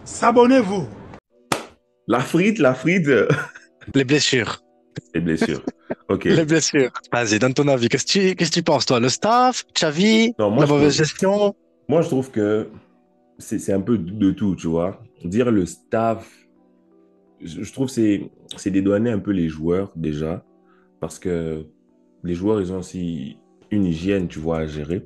S'abonnez-vous. La frite, Les blessures. les blessures. Ok. Les blessures. Vas-y, donne ton avis. Qu'est-ce que tu penses, toi? Le staff, Xavi, Non, la mauvaise gestion? moi, je trouve que c'est un peu de tout, tu vois. Dire le staff, je trouve que c'est dédouaner un peu les joueurs déjà, parce que les joueurs, ils ont aussi une hygiène, tu vois, à gérer.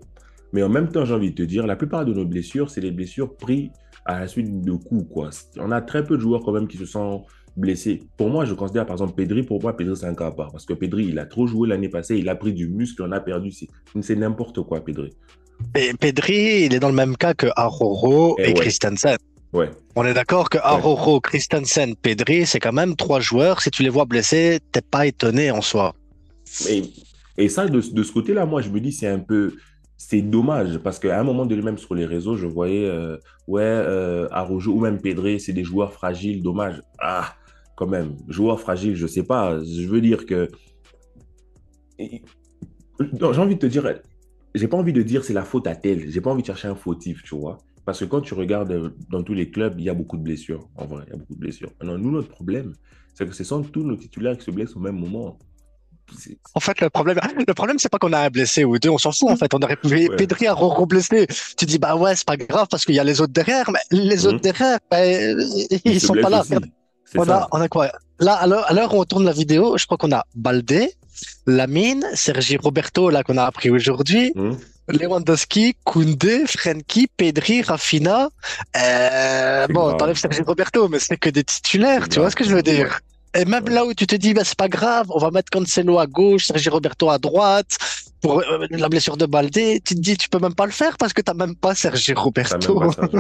Mais en même temps, j'ai envie de te dire, la plupart de nos blessures, c'est des blessures prises à la suite de coups, quoi. On a très peu de joueurs quand même qui se sont blessés. Pour moi, je considère par exemple Pedri, pour moi, Pedri, c'est un cas à part. Parce que Pedri, il a trop joué l'année passée, il a pris du muscle, on a perdu. C'est n'importe quoi, Pedri. Et Pedri, il est dans le même cas que Aroro Et et ouais, Christensen. ouais, On est d'accord que ouais. Aroro, Christensen, Pedri, c'est quand même trois joueurs. Si tu les vois blessés, t'es pas étonné en soi. Et, et ça, de ce côté-là, moi, je me dis, c'est dommage parce qu'à un moment donné, même sur les réseaux, je voyais, Araujo ou même Pedri, c'est des joueurs fragiles, dommage. Ah, quand même, joueurs fragiles, je sais pas. Je veux dire que, non, j'ai envie de te dire, j'ai pas envie de dire c'est la faute à tel. J'ai pas envie de chercher un fautif, tu vois. Parce que quand tu regardes dans tous les clubs, il y a beaucoup de blessures. En vrai, il y a beaucoup de blessures. Maintenant, nous, notre problème, c'est que ce sont tous nos titulaires qui se blessent au même moment. C'est- En fait, le problème, c'est pas qu'on a un blessé ou deux, on s'en fout, en fait. On aurait pu Ouais. Pedri à Roro blessé. Tu dis, bah ouais, c'est pas grave parce qu'il y a les autres derrière, mais les autres Mhm. derrière, ben, Ils ils se sont pas blessent là. Regarde, aussi. C'est ça. on a quoi? Là, à l'heure où on tourne la vidéo, je crois qu'on a Baldé, Lamine, Sergi Roberto, là, qu'on a appris aujourd'hui, Mhm. Lewandowski, Koundé, Frenkie, Pedri, Rafinha. C'est Bon, grave. t'enlèves Sergi Roberto, mais c'est que des C'est titulaires, tu vois grave ce que quand je veux même. Ouais. dire? Et même Ouais. là où tu te dis, bah, c'est pas grave, on va mettre Cancelo à gauche, Sergi Roberto à droite, pour la blessure de Baldé, tu te dis, tu peux même pas le faire parce que t'as même pas Sergi T'as même pas Roberto. Sergio Roberto.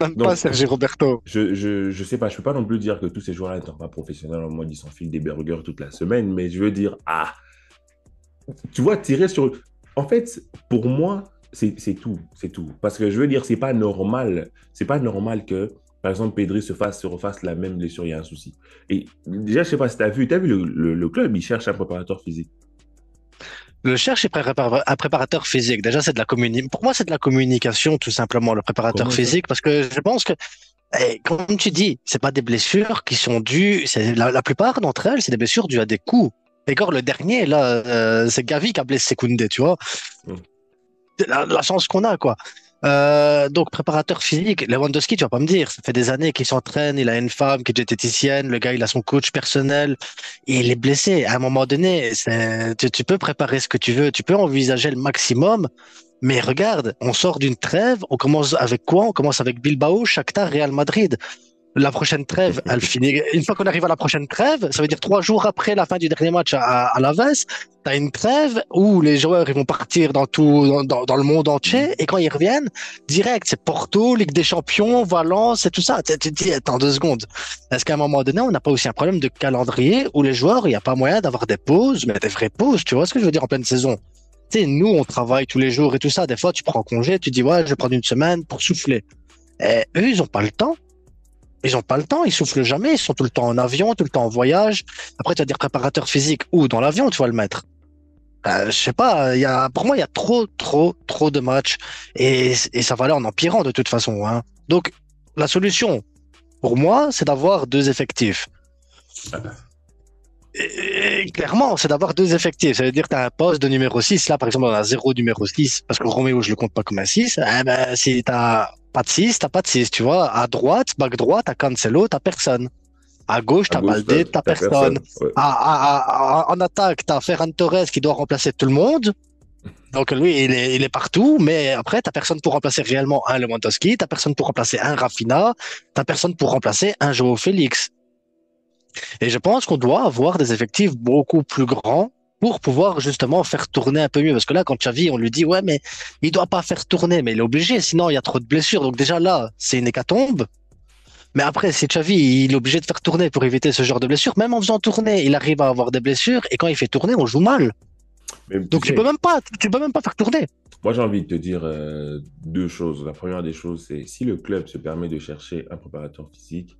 Même pas Donc, Sergi Roberto. je sais pas, je peux pas non plus dire que tous ces joueurs-là n'étant pas professionnels en mode ils s'enfilent des burgers toute la semaine, mais je veux dire, tu vois, tirer sur. En fait, pour moi, c'est tout. C'est tout. Parce que je veux dire, c'est pas normal. C'est pas normal que, par exemple, Pedri se refasse la même blessure, il y a un souci. Et déjà, je sais pas si t'as vu le club, il cherche un préparateur physique. Le cherche est un préparateur physique. Déjà, c'est de la Pour moi, c'est de la communication, tout simplement, le préparateur Comment ça? physique, parce que je pense que, comme tu dis, c'est pas des blessures qui sont dues. La plupart d'entre elles, c'est des blessures dues à des coups. Et encore le dernier, là, c'est Gavi qui a blessé Koundé, tu vois. Hmm. C'est la chance qu'on a, quoi. Donc, préparateur physique, Lewandowski, tu vas pas me dire, ça fait des années qu'il s'entraîne, il a une femme qui est diététicienne, le gars, il a son coach personnel, et il est blessé. À un moment donné, tu peux préparer ce que tu veux, tu peux envisager le maximum, mais regarde, on sort d'une trêve, on commence avec quoi? On commence avec Bilbao, Shakhtar, Real Madrid. La prochaine trêve, elle finit. Une fois qu'on arrive à la prochaine trêve, ça veut dire 3 jours après la fin du dernier match à la Vesse, t'as une trêve où les joueurs ils vont partir dans tout, dans le monde entier, et quand ils reviennent, direct, c'est Porto, Ligue des Champions, Valence et tout ça. Tu te dis, attends 2 secondes. Est-ce qu'à un moment donné, on n'a pas aussi un problème de calendrier où les joueurs, il n'y a pas moyen d'avoir des pauses, mais des vraies pauses, tu vois ce que je veux dire en pleine saison? Tu sais, nous, on travaille tous les jours et tout ça. Des fois, tu prends congé, tu dis, ouais, je vais prendre une semaine pour souffler. Et eux, ils ont pas le temps. Ils ont pas le temps, ils soufflent jamais, ils sont tout le temps en avion, tout le temps en voyage. Après, tu vas dire préparateur physique ou dans l'avion, tu vas le mettre. Je sais pas, pour moi, il y a trop, trop, trop de matchs et ça va aller en empirant de toute façon, hein. Donc, la solution, pour moi, c'est d'avoir deux effectifs. Et clairement, c'est d'avoir deux effectifs. Ça veut dire que tu as un poste de numéro 6. Là, par exemple, on a zéro numéro 6 parce que Roméo, je le compte pas comme un 6. Eh ben, si t'as pas de 6, t'as pas de 6. Tu vois, à droite, back droit, t'as Cancelo, t'as personne. À gauche, À t'as gauche, Baldé, t'as t'as personne. personne. Ouais. En attaque, t'as Ferran Torres qui doit remplacer tout le monde. Donc lui, il est partout, mais après, t'as personne pour remplacer réellement un Lewandowski, t'as personne pour remplacer un Rafinha, t'as personne pour remplacer un Joao Félix. Et je pense qu'on doit avoir des effectifs beaucoup plus grands pour pouvoir justement faire tourner un peu mieux. Parce que là, quand Xavi, on lui dit, ouais, mais il doit pas faire tourner, mais il est obligé, sinon il y a trop de blessures. Donc déjà là, c'est une hécatombe. Mais après, si Xavi, il est obligé de faire tourner pour éviter ce genre de blessures, même en faisant tourner, il arrive à avoir des blessures, et quand il fait tourner, on joue mal. Mais tu Donc sais, tu peux même pas faire tourner. moi, j'ai envie de te dire deux choses. La première des choses, c'est si le club se permet de chercher un préparateur physique,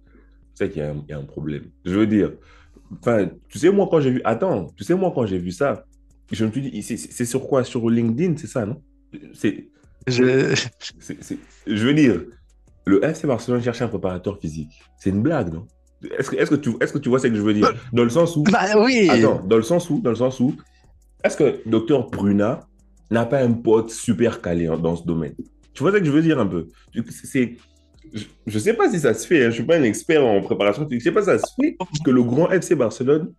c'est qu'il y a un problème. Je veux dire, enfin, tu sais, moi, quand j'ai vu, attends, tu sais, moi, quand j'ai vu ça, je me suis dit, c'est sur quoi? Sur LinkedIn, c'est ça, non? C'est, Je... je veux dire, le FC Barcelone cherche un préparateur physique. C'est une blague, non? Est-ce que tu vois ce que je veux dire? Dans le sens où, Bah oui. attends, dans le sens où, est-ce que docteur Bruna n'a pas un pote super calé dans ce domaine? Tu vois ce que je veux dire un peu? Je sais pas si ça se fait, hein, je suis pas un expert en préparation physique, je sais pas si ça se fait que le grand FC Barcelone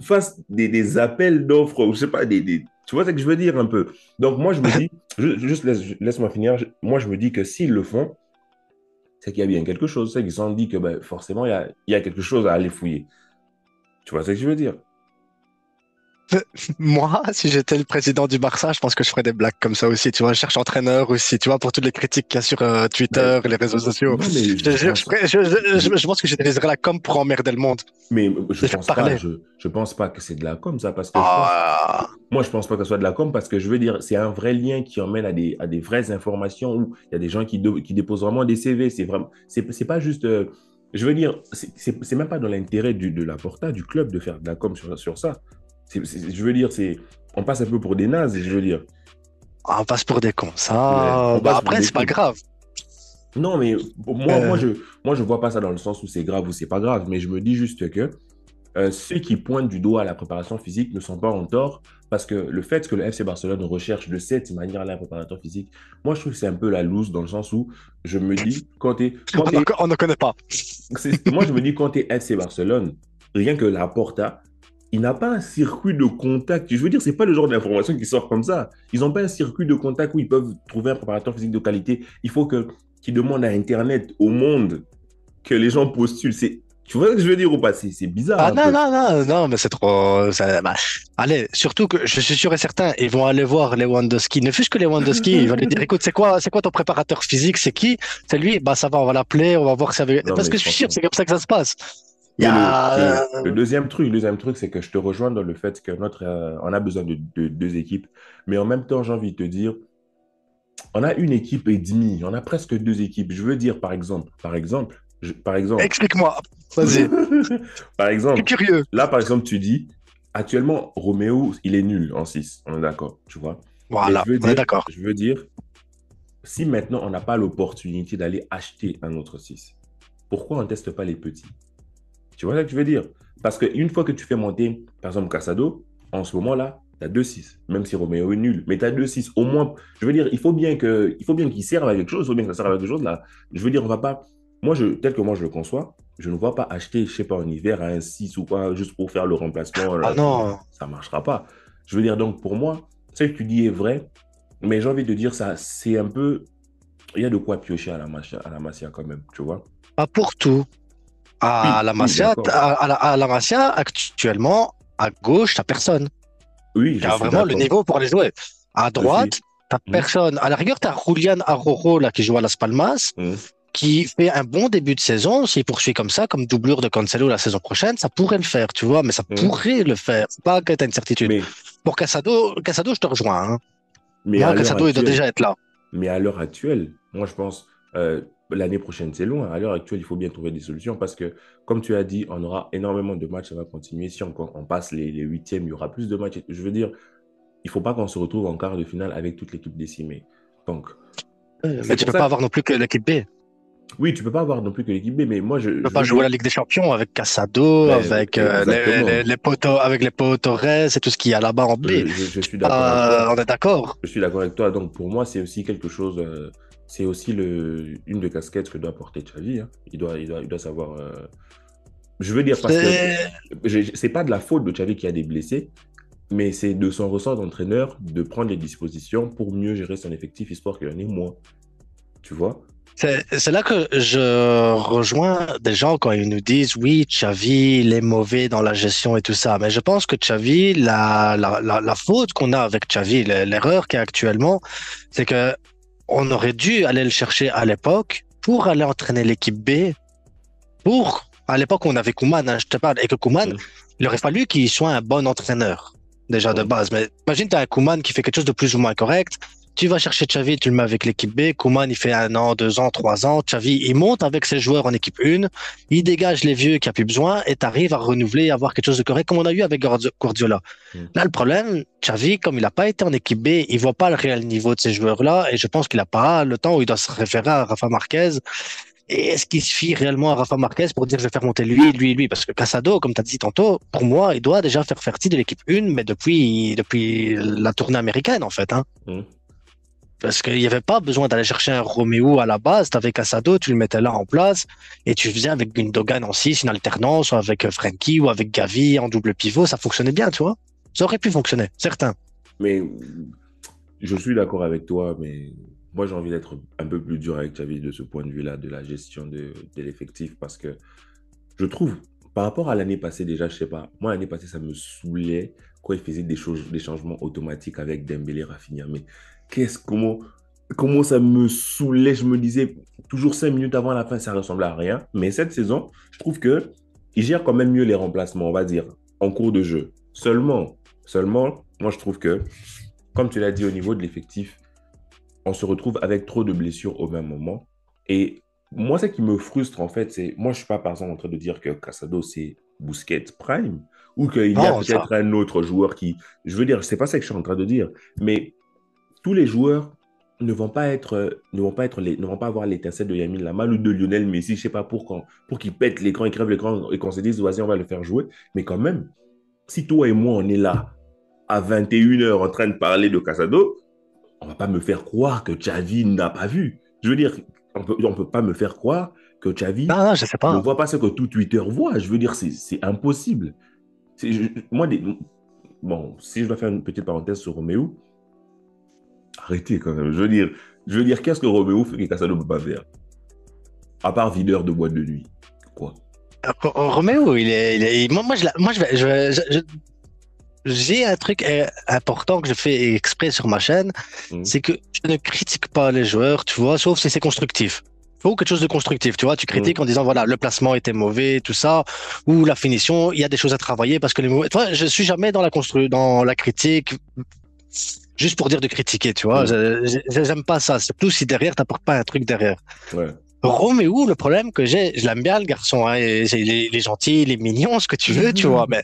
fasse des appels d'offres, ou je sais pas, tu vois ce que je veux dire un peu? Donc moi je me dis, juste laisse-moi finir, moi je me dis que s'ils le font, c'est qu'il y a bien quelque chose, c'est qu'ils se sont dit que ben, forcément il y a quelque chose à aller fouiller. Tu vois ce que je veux dire? Moi, si j'étais le président du Barça, je pense que je ferais des blagues comme ça aussi. Tu vois, je cherche entraîneur aussi. Tu vois, pour toutes les critiques qu'il y a sur Ben, Twitter et les réseaux sociaux. non, mais Je te jure, je pense que j'utiliserais la com pour emmerder le monde. mais je Déjà pense pas, parler. je pense pas que c'est de la com, ça, parce que Ah, moi, je pense pas que ce soit de la com, parce que je veux dire, c'est un vrai lien qui emmène à des vraies informations où il y a des gens qui déposent vraiment des CV. C'est vraiment, c'est pas juste, je veux dire, c'est même pas dans l'intérêt de la Porta, du club, de faire de la com sur ça. Je veux dire, on passe un peu pour des nazes, je veux dire. on passe pour des cons. Ouais, Ça, on bah passe pour après, des c'est pas cons. grave. Non, mais Euh, moi, je vois pas ça dans le sens où c'est grave ou c'est pas grave, mais je me dis juste que ceux qui pointent du doigt à la préparation physique ne sont pas en tort, parce que le fait que le FC Barcelone recherche de cette manière-là un préparateur physique, moi, je trouve que c'est un peu la loose dans le sens où je me dis, on ne connaît pas. moi, je me dis, quand tu es FC Barcelone, rien que la Porta, il n'a pas un circuit de contact. Je veux dire, c'est pas le genre d'information qui sort comme ça. Ils n'ont pas un circuit de contact où ils peuvent trouver un préparateur physique de qualité. Il faut qu'ils demandent à Internet, au monde, que les gens postulent. Tu vois ce que je veux dire ou pas? C'est bizarre Ah un non, peu. non, non, non, mais c'est trop. Bah, allez, surtout que je suis sûr et certain, ils vont aller voir Lewandowski. Ne fût-ce que Lewandowski, ils vont lui dire, écoute, c'est quoi ton préparateur physique? C'est qui? C'est lui? Bah ça va, on va l'appeler, on va voir si Non, parce mais que je suis sûr, franchement. c'est comme ça que ça se passe. Il y Mais a. le deuxième truc, c'est que je te rejoins dans le fait que on a besoin de deux équipes. Mais en même temps, j'ai envie de te dire, on a une équipe et demie, on a presque deux équipes. Je veux dire, par exemple, Explique-moi. Vas-y. par Je suis exemple, curieux. là, par exemple, tu dis, actuellement, Roméo, il est nul en 6. On est d'accord, tu vois. Mais Voilà, on est d'accord. je veux dire, si maintenant on n'a pas l'opportunité d'aller acheter un autre 6, pourquoi on ne teste pas les petits? Tu vois ce que je veux dire? Parce qu'une fois que tu fais monter, par exemple, Casado, en ce moment-là, tu as 2-6, même si Roméo est nul, mais tu as 2-6. Au moins, je veux dire, il faut bien qu'il serve à quelque chose, il faut bien que ça serve à quelque chose. Là. Je veux dire, on va pas. Tel que moi je le conçois, je ne vois pas acheter, je sais pas, en hiver à un 6 ou quoi, juste pour faire le remplacement. Ah non. Ça ne marchera pas. Je veux dire, donc pour moi, ce que tu dis est vrai, mais j'ai envie de dire ça, c'est un peu. Il y a de quoi piocher à la Masia quand même, tu vois? Pas pour tout. À Oui, la oui, Masia, d'accord. à la Masia, actuellement, à gauche, t'as personne. Oui, Il y je a suis vraiment le d'accord. niveau pour aller jouer. À Je suis. droite, t'as Mhm, personne. À la rigueur, t'as Julian Arrojo, là, qui joue à Las Palmas, mhm, qui fait un bon début de saison. S'il poursuit comme ça, comme doublure de Cancelo la saison prochaine, ça pourrait le faire, tu vois, mais ça mhm. pourrait le faire. C'est pas que t'as une certitude. Mais, Pour Casado, je te rejoins, hein. mais Moi, à l'heure Casado, il doit actuelle, déjà être là. moi je pense l'année prochaine c'est loin. À l'heure actuelle, il faut bien trouver des solutions parce que, comme tu as dit, on aura énormément de matchs, ça va continuer. Si on passe les huitièmes, il y aura plus de matchs. Je veux dire, il ne faut pas qu'on se retrouve en quart de finale avec toute l'équipe décimée. Donc, Mais c'est tu pour peux ça pas que, avoir non plus que l'équipe B. oui, tu ne peux pas avoir non plus que l'équipe B, mais moi Tu peux je pas veux jouer dire, la Ligue des Champions avec Casado, ben, avec exactement, les potos, avec les potos Torres et tout ce qu'il y a là-bas en B. je suis d'accord avec toi. On est d'accord. Je suis d'accord avec toi. Donc, pour moi, c'est aussi quelque chose. C'est aussi une des casquettes que doit porter Xavi, hein. Il doit savoir. Je veux dire, parce que C'est c'est pas de la faute de Xavi qui a des blessés, mais c'est de son ressort d'entraîneur de prendre les dispositions pour mieux gérer son effectif, histoire qu'il en ait moins. Tu vois? c'est là que je rejoins des gens quand ils nous disent oui, Xavi, il est mauvais dans la gestion et tout ça. Mais je pense que Xavi, la faute qu'on a avec Xavi, l'erreur qu'il y a actuellement, c'est que on aurait dû aller le chercher à l'époque pour aller entraîner l'équipe B. À l'époque, on avait Koeman, hein, je te parle, et que Koeman, Hum, il aurait fallu qu'il soit un bon entraîneur, déjà de hum, base. Mais imagine, tu as un Koeman qui fait quelque chose de plus ou moins correct. Tu vas chercher Xavi, tu le mets avec l'équipe B. Koeman, il fait 1 an, 2 ans, 3 ans. Xavi, il monte avec ses joueurs en équipe 1. Il dégage les vieux qui a plus besoin et tu arrives à renouveler, à avoir quelque chose de correct, comme on a eu avec Guardiola. Mm. Là, le problème, Xavi, comme il n'a pas été en équipe B, il voit pas le réel niveau de ces joueurs-là et je pense qu'il n'a pas le temps où il doit se référer à Rafa Marquez. Et est-ce qu'il se fie réellement à Rafa Marquez pour dire je vais faire monter lui? Parce que Casado, comme tu as dit tantôt, pour moi, il doit déjà faire partie de l'équipe 1, mais depuis la tournée américaine, en fait. Hein. Mm. Parce qu'il n'y avait pas besoin d'aller chercher un Roméo à la base. Tu avais Casado, tu le mettais là en place et tu faisais avec Gundogan en 6, une alternance, ou avec Frenkie ou avec Gavi en double pivot. Ça fonctionnait bien, tu vois. Ça aurait pu fonctionner, certain. Mais je suis d'accord avec toi, mais moi j'ai envie d'être un peu plus dur avec Xavi de ce point de vue-là, de la gestion de l'effectif, parce que je trouve, par rapport à l'année passée déjà, je sais pas, moi l'année passée ça me saoulait quand il faisait des changements automatiques avec Dembélé, Rafinha, mais comment ça me saoulait, je me disais toujours 5 minutes avant la fin ça ressemblait à rien, mais cette saison, je trouve que il gère quand même mieux les remplacements, on va dire, en cours de jeu. Seulement, moi je trouve que, comme tu l'as dit au niveau de l'effectif, on se retrouve avec trop de blessures au même moment. Et moi, ce qui me frustre, en fait, c'est... Moi, je ne suis pas, par exemple, en train de dire que Casado, c'est Busquets Prime, ou qu'il y a Non, ça. peut-être un autre joueur qui... Je veux dire, c'est pas ça que je suis en train de dire. Mais tous les joueurs ne vont pas avoir l'étincelle de Lamine Yamal ou de Lionel Messi, je sais pas pour qu'il pète l'écran, il crève l'écran et qu'on se dise, vas-y, on va le faire jouer. Mais quand même, si toi et moi, on est là à 21 h en train de parler de Casado, on va pas me faire croire que Xavi n'a pas vu. Je veux dire, on peut pas me faire croire que Xavi Non, je sais ne pas. voit pas ce que tout Twitter voit. Je veux dire, c'est impossible. Moi, bon, si je dois faire une petite parenthèse sur Roméo, arrêtez quand même. Je veux dire, qu'est-ce que Roméo fait que Casado ne peut pas faire? À part videur de boîte de nuit. Quoi? Roméo, moi, j'ai un truc important que je fais exprès sur ma chaîne, Hum, c'est que je ne critique pas les joueurs, tu vois, sauf si c'est constructif. Il faut quelque chose de constructif, tu vois. Tu critiques hum, en disant, voilà, le placement était mauvais, tout ça, ou la finition, il y a des choses à travailler parce que les mauvais... Tu vois, je suis jamais dans la critique, juste pour dire de critiquer, tu vois. hum. J'aime pas ça. C'est plus si derrière, t'apportes pas un truc derrière. Ouais. Roméo, le problème que j'ai, je l'aime bien, le garçon, hein, il est gentil, il est mignon, ce que tu veux, tu vois, mais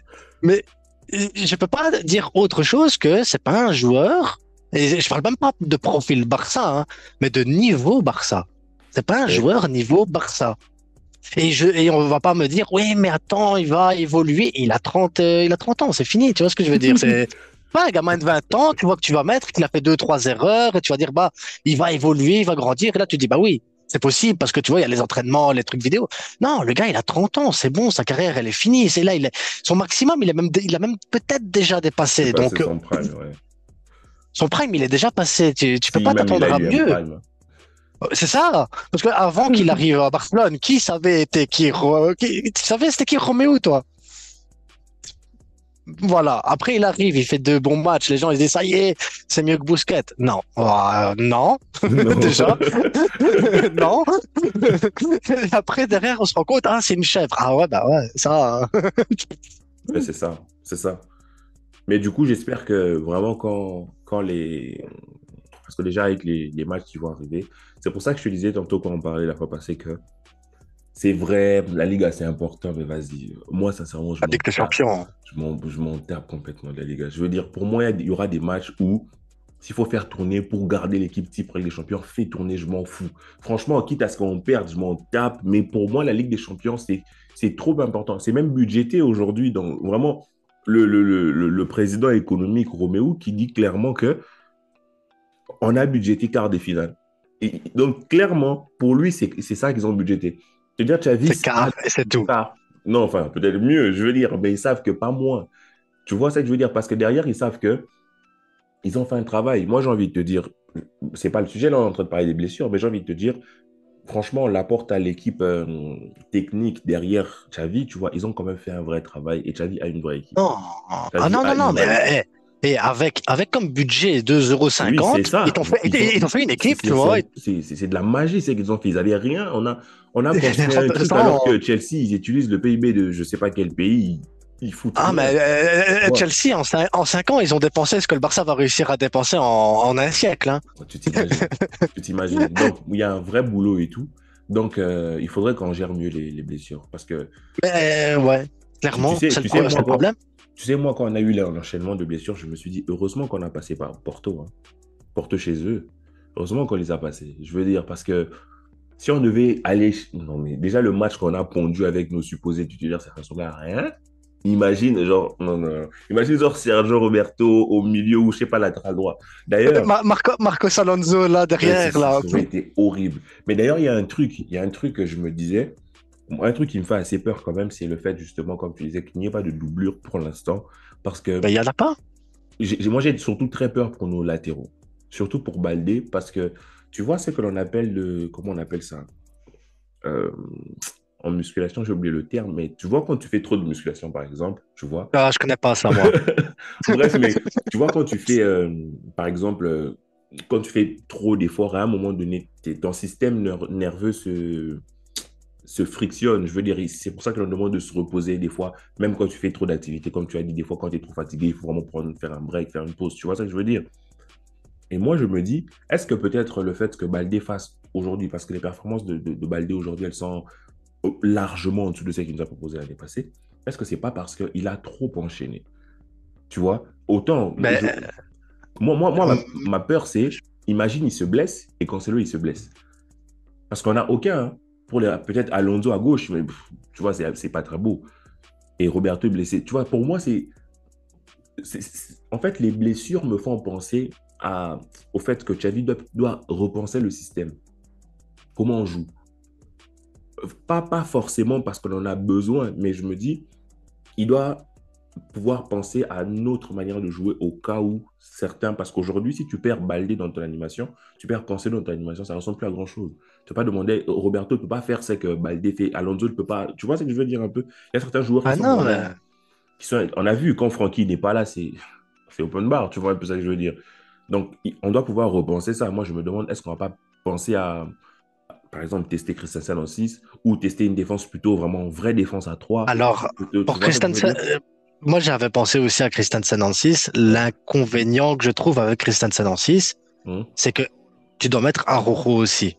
je peux pas dire autre chose que c'est pas un joueur, et je parle même pas de profil Barça, hein, mais de niveau Barça. C'est pas un Et- joueur niveau Barça. Et on va pas me dire, oui, mais attends, il va évoluer, il a 30 ans, c'est fini, tu vois ce que je veux dire, c'est pas un gamin de 20 ans, tu vois que tu vas mettre, qu'il a fait 2, 3 erreurs, et tu vas dire, bah, il va évoluer, il va grandir, et là, tu dis, bah oui, c'est possible, parce que tu vois, il y a les entraînements, les trucs vidéo. Non, le gars, il a 30 ans, c'est bon, sa carrière, elle est finie, c'est là, son maximum, il a même peut-être déjà C'est dépassé, passé donc, son prime, ouais. son prime, il est déjà passé, tu peux Si pas même il t'attendre a à eu un mieux. prime. C'est ça, parce que avant qu'il arrive à Barcelone, qui savait tu savais c'était qui Roméo, toi? Voilà. Après, il arrive, il fait 2 bons matchs. Les gens, ils disent, ça y est, c'est mieux que Busquets. Non. Non. Non. Déjà. Non. Après, derrière, on se rend compte, ah, c'est une chèvre. Ah ouais, bah ouais, ça. Ouais, c'est ça, c'est ça. Mais du coup, j'espère que vraiment quand les... Parce que déjà, avec les matchs qui vont arriver, c'est pour ça que je te disais tantôt quand on parlait la fois passée que c'est vrai, la Liga, c'est important, mais vas-y. Moi, sincèrement, je La m'en Ligue des tape. Champions. Je m'en tape complètement de la Liga. Je veux dire, pour moi, il y aura des matchs où s'il faut faire tourner pour garder l'équipe type Ligue des Champions, fais tourner, je m'en fous. Franchement, quitte à ce qu'on perde, je m'en tape. Mais pour moi, la Ligue des Champions, c'est trop important. C'est même budgété aujourd'hui. Donc, vraiment, le président économique Roméo qui dit clairement que on a budgété quart de finale. Et donc, clairement, pour lui, c'est ça qu'ils ont budgété. C'est-à-dire, Xavi, C'est quart, et c'est tout. quart. Non, enfin, peut-être mieux, je veux dire, mais ils savent que pas moins. Tu vois ce que je veux dire? Parce que derrière, ils savent que ils ont fait un travail. Moi, j'ai envie de te dire, c'est pas le sujet, là, on est en train de parler des blessures, mais j'ai envie de te dire, franchement, l'apport à l'équipe technique derrière Xavi, tu vois, ils ont quand même fait un vrai travail et Xavi a une vraie équipe. Non. Ah Xavi non, a non, non, une mais vraie équipe. et avec comme budget 2,50 Oui, c'est €, ça. ils t'ont fait une équipe, tu vois. C'est de la magie, c'est qu'ils ont fait. Ils n'avaient rien. On a construit un truc alors que Chelsea, ils utilisent le PIB de je ne sais pas quel pays. Ils foutent Ah, rien. mais Ouais. Chelsea, en 5 ans, ils ont dépensé ce que le Barça va réussir à dépenser en un siècle. Hein. Tu t'imagines. Tu t'imagines. Donc, il y a un vrai boulot et tout. Donc, il faudrait qu'on gère mieux les blessures. Parce que, Mais ouais, tu clairement, sais, c'est le problème. moi, quand on a eu l'enchaînement de blessures, je me suis dit, heureusement qu'on a passé par Porto, hein. Porto chez eux. Heureusement qu'on les a passés. Je veux dire, parce que si on devait aller. Non, mais déjà, le match qu'on a pondu avec nos supposés titulaires, ça ressemblait à rien. Imagine, genre, non, non, non. Imagine, genre, Sergio Roberto au milieu ou je sais pas, latéral droit. D'ailleurs, Marcos Alonso, là, ouais, derrière, là. ça aurait été horrible. Mais d'ailleurs, il y a un truc que je me disais, un truc qui me fait assez peur quand même, c'est le fait, justement, comme tu disais, qu'il n'y ait pas de doublure pour l'instant. Parce que Ben, il y en a pas. moi, j'ai surtout très peur pour nos latéraux. Surtout pour Baldé, parce que tu vois ce que l'on appelle comment on appelle ça? Euh, En musculation, j'ai oublié le terme, mais tu vois quand tu fais trop de musculation, par exemple, tu vois. Ah, je connais pas ça, moi. Bref, mais tu vois quand tu fais, par exemple, quand tu fais trop d'efforts, à un moment donné, ton système nerveux se frictionne. Je veux dire, c'est pour ça que l'on demande de se reposer des fois, même quand tu fais trop d'activités, comme tu as dit, des fois quand tu es trop fatigué, il faut vraiment faire un break, faire une pause. Tu vois ce que je veux dire? Et moi, je me dis, est-ce que peut-être le fait que Baldé fasse aujourd'hui, parce que les performances de Baldé aujourd'hui, elles sont largement en dessous de ce qu'il nous a proposé l'année passée, est-ce que c'est pas parce qu'il a trop enchaîné? Tu vois, autant, Ben, ma peur, c'est, imagine, il se blesse et Cancelo, il se blesse. Parce qu'on n'a aucun, hein. Peut-être Alonso à gauche, mais tu vois, c'est pas très beau. Et Roberto est blessé. Tu vois, pour moi, en fait, les blessures me font penser au fait que Xavi doit repenser le système. Comment on joue? Pas forcément parce qu'on en a besoin, mais je me dis, il doit pouvoir penser à une autre manière de jouer au cas où certains, parce qu'aujourd'hui, si tu perds Baldé dans ton animation, tu perds Cancelo dans ton animation, ça ne ressemble plus à grand-chose. Tu ne peux pas demander, Roberto ne peut pas faire ce que Baldé fait, Alonso ne peut pas, tu vois ce que je veux dire un peu? Il y a certains joueurs qui ah sont non, vraiment, on a vu quand Francky n'est pas là, c'est open bar, tu vois un peu ça que je veux dire. Donc, on doit pouvoir repenser ça. Moi, je me demande, est-ce qu'on ne va pas penser à, par exemple, tester Christensen en 6 ou tester une défense plutôt vraiment une vraie défense à 3. alors, Plutôt, tu pour vois ce que je veux Christensen, dire? moi j'avais pensé aussi à Christensen en 6. Ouais. L'inconvénient que je trouve avec Christensen en 6, Hum. c'est que tu dois mettre Araujo aussi.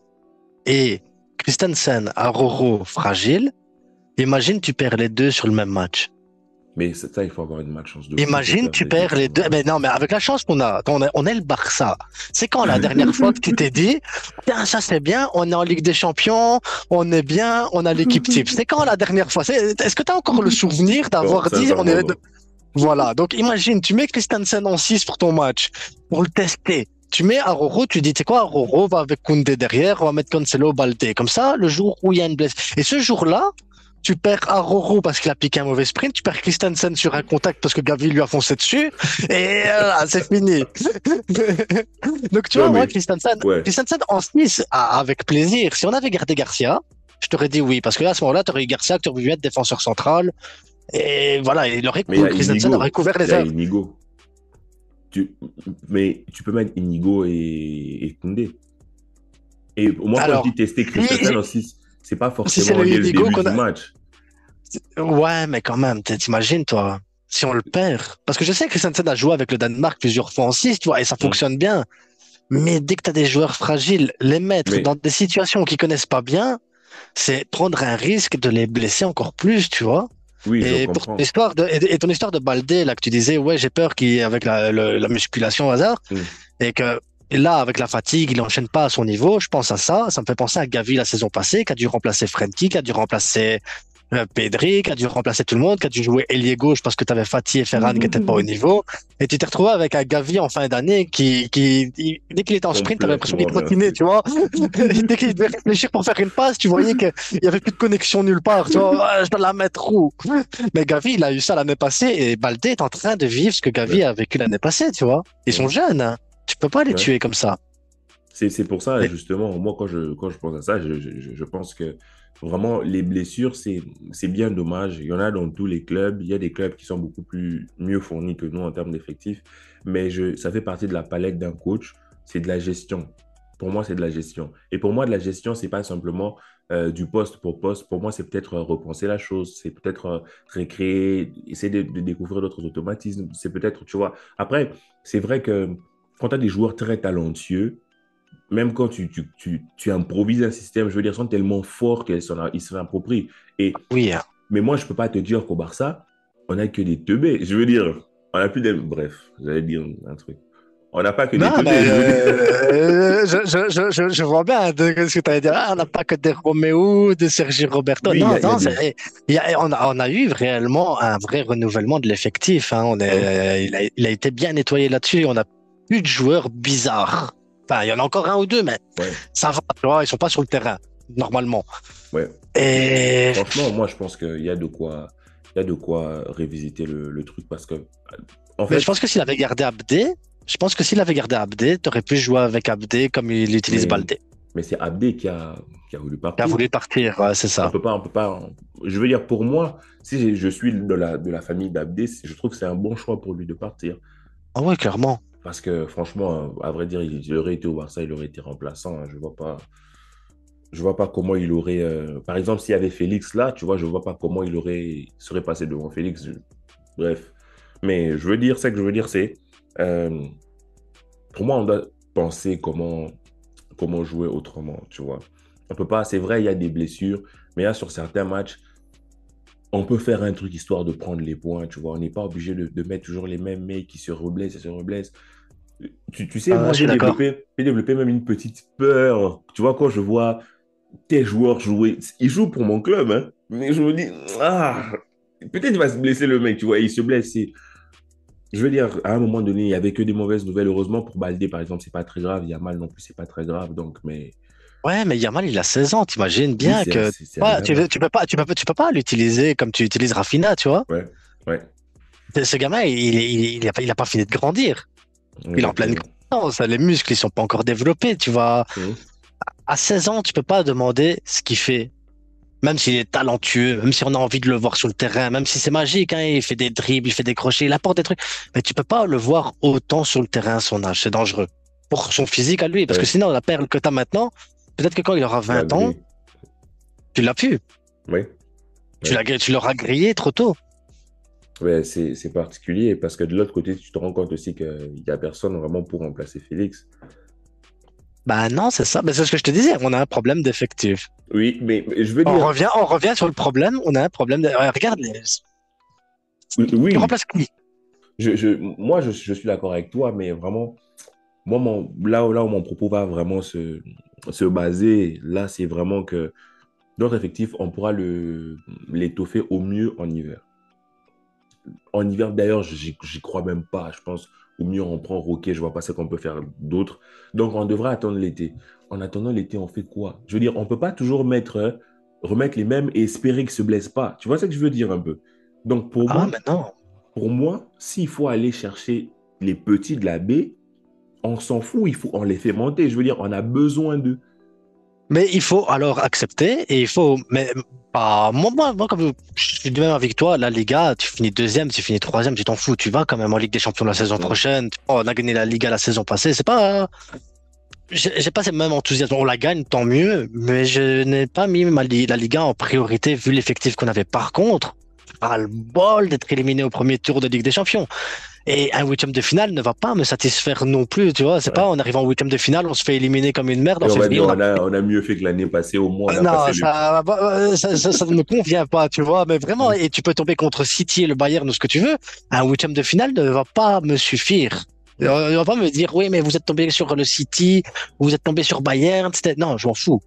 Et Christensen, Araujo, fragile. Imagine, tu perds les deux sur le même match. Mais ça, il faut avoir une malchance de fou pour Imagine, perdre tu les deux perds sur les le deux. match. Mais non, mais avec la chance qu'on a, on est le Barça. C'est quand la dernière fois que tu t'es dit, tiens, ça c'est bien, on est en Ligue des Champions, on est bien, on a l'équipe type. C'est quand la dernière fois? Est-ce que tu as encore le souvenir Non, d'avoir dit, on sincèrement, est, non. voilà. Donc imagine, tu mets Christensen en 6 pour ton match, pour le tester. Tu mets Aroro, tu dis, tu sais quoi, Aroro va avec Koundé derrière, on va mettre Cancelo, Baldé. Comme ça, le jour où il y a une blessure. Et ce jour-là, tu perds Aroro parce qu'il a piqué un mauvais sprint, tu perds Christensen sur un contact parce que Gavi lui a foncé dessus, et voilà, c'est fini. Donc tu Non, vois, moi, mais ouais. Christensen en 6, avec plaisir. Si on avait gardé Garcia, je t'aurais dit oui, parce que là, à ce moment-là, tu aurais eu Garcia, que tu aurais pu être défenseur central, et voilà, Mais il y a Christensen aurait Inigo. couvert Il y les a heures. Inigo. Tu, mais tu peux mettre Inigo et Koundé. Et moi, quand je dis Alors, tester Christensen aussi, c'est pas si c'est forcément le dès le Inigo début qu'on du a. match. Ouais, mais quand même, t'imagines, toi, si on le perd. Parce que je sais que Christensen a joué avec le Danemark plusieurs fois en 6, tu vois, et ça Hum. fonctionne bien. Mais dès que tu as des joueurs fragiles, les mettre dans Mais des situations qu'ils connaissent pas bien, c'est prendre un risque de les blesser encore plus, tu vois. oui, je Et pour comprends. ton histoire de Baldé, là, que tu disais, ouais, j'ai peur qu'il, avec la musculation au hasard, Hum. et que là, avec la fatigue, il enchaîne pas à son niveau. Je pense à ça. Ça me fait penser à Gavi la saison passée, qui a dû remplacer Frenkie, qui a dû remplacer Pedri, qui a dû remplacer tout le monde, qui a dû jouer ailier gauche parce que tu avais Fatih et Ferran qui n'étaient pas au niveau. Et tu t'es retrouvé avec un Gavi en fin d'année dès qu'il était en sprint, tu avais l'impression qu'il Complètement trottinait, inverser. tu vois. Dès qu'il devait réfléchir pour faire une passe, tu voyais qu'il y avait plus de connexion nulle part, tu vois. Ah, je dois la mettre où? Mais Gavi, il a eu ça l'année passée et Baldé est en train de vivre ce que Gavi Ouais. a vécu l'année passée, tu vois. Ils sont Hum. jeunes, hein. Tu peux pas les Ouais. tuer comme ça. C'est pour ça, Mais justement, moi, quand je pense à ça, je pense que vraiment, les blessures, c'est bien dommage. Il y en a dans tous les clubs. Il y a des clubs qui sont beaucoup mieux fournis que nous en termes d'effectifs. Mais ça fait partie de la palette d'un coach. C'est de la gestion. Pour moi, c'est de la gestion. Et pour moi, de la gestion, c'est pas simplement du poste pour poste, pour moi, c'est peut-être repenser la chose, c'est peut-être récréer, essayer de découvrir d'autres automatismes, c'est peut-être, tu vois. Après, c'est vrai que quand tu as des joueurs très talentueux, même quand tu improvises un système, je veux dire, ils sont tellement forts ils se l'approprient. Oui, hein. Mais moi, je ne peux pas te dire qu'au Barça, on n'a que des teubés. Je veux dire, on n'a plus des... Bref, j'allais dire un truc. On n'a pas que des Non, teubés, mais je veux dire. je vois bien de ce que tu allais dire. Ah, on n'a pas que des Roméo, de Sergi Roberto. Oui, Non, il y a non, des... on a eu réellement un vrai renouvellement de l'effectif. Hein. Oui, Il a été bien nettoyé là-dessus. On n'a plus de joueurs bizarres. Enfin, il y en a encore un ou deux, mais ouais, ça va. Tu vois, ils sont pas sur le terrain, normalement. ouais. Et Franchement, moi, je pense il y a de quoi révisiter le truc parce que, en mais je fait, pense que s'il avait gardé Abdé, je pense que s'il avait gardé Abdé, tu aurais pu jouer avec Abdé comme il utilise mais, Baldé. mais c'est Abdé qui a voulu Il a partir. voulu partir, ouais, c'est ça. On peut pas. Je veux dire, pour moi, si je suis de la famille d'Abdé, je trouve que c'est un bon choix pour lui de partir. Ah ouais, clairement. Parce que franchement, à vrai dire, il aurait été au Barça, il aurait été remplaçant, hein. Je vois pas comment il aurait. Par exemple, s'il y avait Félix là, tu vois, je vois pas comment serait passé devant Félix. Bref. Mais je veux dire, ce que je veux dire, c'est. euh, pour moi, on doit penser comment jouer autrement, tu vois. On peut pas. C'est vrai, il y a des blessures, mais là, sur certains matchs, on peut faire un truc histoire de prendre les points, tu vois. On n'est pas obligé de mettre toujours les mêmes mecs qui se reblessent et se reblessent. Tu sais, moi, Je suis d'accord. j'ai développé même une petite peur. Tu vois, quand je vois tes joueurs jouer, ils jouent pour mon club, hein, mais je me dis, ah, peut-être il va se blesser le mec, tu vois, et il se blesse. Je veux dire, à un moment donné, il n'y avait que des mauvaises nouvelles. Heureusement, pour Baldé, par exemple, c'est pas très grave. Il y a mal non plus, c'est pas très grave. Donc, mais Ouais, mais Yamal, il a 16 ans. T'imagines oui, bien que c'est un ouais, gamin. tu peux pas l'utiliser comme tu utilises Rafinha, tu vois. Ouais, ouais, Ce gamin, il a pas fini de grandir. Il est en pleine exactement. croissance. Les muscles, ils sont pas encore développés. Tu vois, Mhm. à 16 ans, tu peux pas demander ce qu'il fait. Même s'il est talentueux, même si on a envie de le voir sur le terrain, même si c'est magique, hein, il fait des dribbles, il fait des crochets, il apporte des trucs. Mais tu peux pas le voir autant sur le terrain à son âge. C'est dangereux. Pour son physique à lui. Parce que Ouais, sinon, la perle que tu as maintenant, peut-être que quand il aura tu vas 20 ans, griller. tu l'as pu. Oui, ouais. Tu l'auras grillé trop tôt. Ouais, c'est particulier parce que de l'autre côté, tu te rends compte aussi qu'il n'y a personne vraiment pour remplacer Félix. Bah non, c'est ça. Mais c'est ce que je te disais. On a un problème d'effectif. Oui, mais je veux dire, On revient sur le problème. On a un problème de... Ouais, regarde, tu oui, remplaces qui? moi, je suis d'accord avec toi, mais vraiment, moi, là où mon propos va vraiment se baser, là, c'est vraiment que notre effectif, on pourra l'étoffer au mieux en hiver. En hiver, d'ailleurs, j'y crois même pas. Je pense au mieux, on prend Roquet, je vois pas ce qu'on peut faire d'autre. Donc, on devrait attendre l'été. En attendant l'été, on fait quoi? Je veux dire, on peut pas toujours remettre les mêmes et espérer qu'ils ne se blessent pas. Tu vois ce que je veux dire un peu? Donc, Ah, mais non. pour moi, s'il faut aller chercher les petits de la baie, on s'en fout, on les fait monter. Je veux dire, on a besoin d'eux. Mais il faut alors accepter et il faut. Mais pas. Moi, comme je suis du même avec toi, la Liga, tu finis deuxième, tu finis troisième, tu t'en fous. Tu vas quand même en Ligue des Champions la saison Mm. prochaine. Oh, on a gagné la Liga la saison passée. C'est pas. J'ai pas ce même enthousiasme. On la gagne, tant mieux. Mais je n'ai pas mis la Liga en priorité vu l'effectif qu'on avait. Par contre, pas le bol d'être éliminé au premier tour de Ligue des Champions. Et un huitième de finale ne va pas me satisfaire non plus, tu vois. C'est pas, Ouais. on arrive en huitième de finale, on se fait éliminer comme une merde Et en on va février, dire, on a mieux fait que l'année passée, au moins, on a non, passé le... ça ne me convient pas, tu vois. Mais vraiment, Mm. et tu peux tomber contre City et le Bayern ou ce que tu veux. Un huitième de finale ne va pas me suffire. Il Ouais. ne va pas me dire, oui, mais vous êtes tombé sur le City, vous êtes tombé sur Bayern. Non, je m'en fous.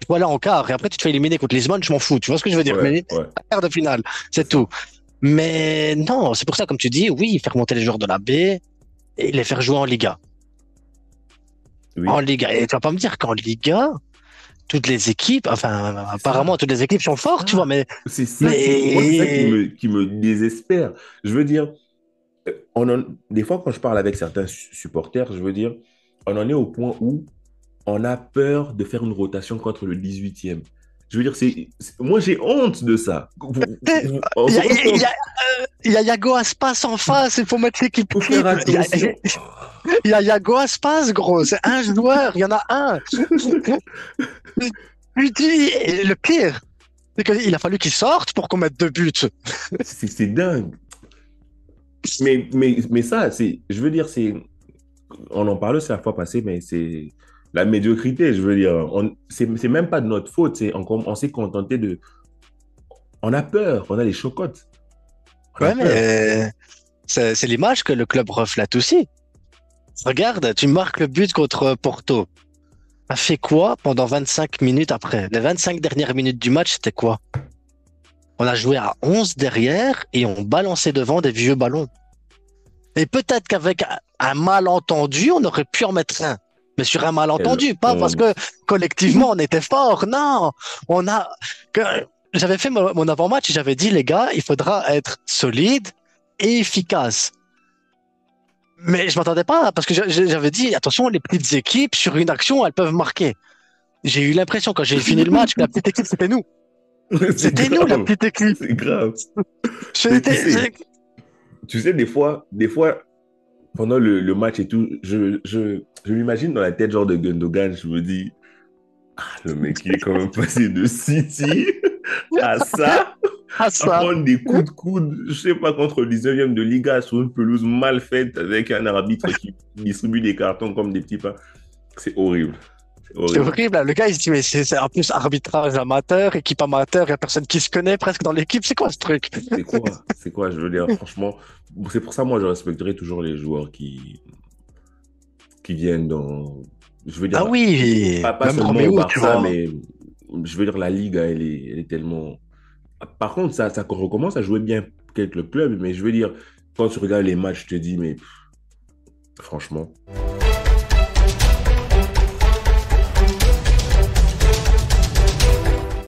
Voilà en quart. Et après, tu te fais éliminer contre Lisbonne, je m'en fous. Tu vois ce que je veux dire? Ouais, Mais ouais, quart de finale, c'est c'est ça. tout. Mais non, c'est pour ça, comme tu dis, oui, faire monter les joueurs de la B et les faire jouer en Liga. En Oui, Liga. Et tu vas pas me dire qu'en Liga, toutes les équipes, enfin, c'est apparemment, ça. toutes les équipes sont C'est fortes, tu vois, ça. Moi, c'est ça mais, qui me désespère. Je veux dire, des fois, quand je parle avec certains supporters, je veux dire, on en est au point où on a peur de faire une rotation contre le 18e. Je veux dire, moi, j'ai honte de ça. On il y se a, rend il y compte. a, il y a Yago Aspas en face, il faut mettre l'équipe Il faut faire type. attention. Il y a Yago Aspas, gros, c'est un joueur, il y en a un. lui dis, et le pire, c'est qu'il a fallu qu'il sorte pour qu'on mette 2 buts. C'est dingue. Mais ça, je veux dire, on en parlait c'est la fois passée, mais c'est la médiocrité, je veux dire. C'est même pas de notre faute. On s'est contenté de. On a peur, on a les chocottes. On a Ouais, peur. mais c'est l'image que le club reflète aussi. Regarde, tu marques le but contre Porto. T'as fait quoi pendant 25 minutes après? Les 25 dernières minutes du match, c'était quoi? On a joué à 11 derrière et on balançait devant des vieux ballons. Et peut-être qu'avec un malentendu, on aurait pu en mettre un. Mais sur un malentendu, pas parce que collectivement on était fort. Non, on a. que- J'avais fait mon avant-match et j'avais dit, les gars, il faudra être solide et efficace. Mais je m'attendais pas parce que j'avais dit, attention, les petites équipes, sur une action, elles peuvent marquer. J'ai eu l'impression quand j'ai fini le match que la petite équipe, c'était nous. C'est C'était nous, la grave. petite équipe. C'est grave. Mais C'était- tu sais, des fois, pendant le match et tout, je m'imagine dans la tête genre de Gundogan, je me dis, ah, le mec, il est quand même passé de City à ça, Ah, à ça. prendre des coups de coude, je sais pas, contre le 19e de Liga sur une pelouse mal faite avec un arbitre qui distribue des cartons comme des petits pains. C'est horrible. C'est C'est horrible. horrible, hein. Le gars, il se dit, mais c'est en plus arbitrage amateur, équipe amateur, il n'y a personne qui se connaît presque dans l'équipe. C'est quoi ce truc? C'est quoi? C'est quoi? Je veux dire, franchement, c'est pour ça, moi, je respecterai toujours les joueurs qui viennent dans. Je veux Ah dire, oui, pas même seulement au Roméo, tu Barça, vois. mais je veux dire, la Ligue, elle est tellement. Par contre, ça recommence à jouer bien quelques clubs, mais je veux dire, quand tu regardes les matchs, je te dis, mais franchement.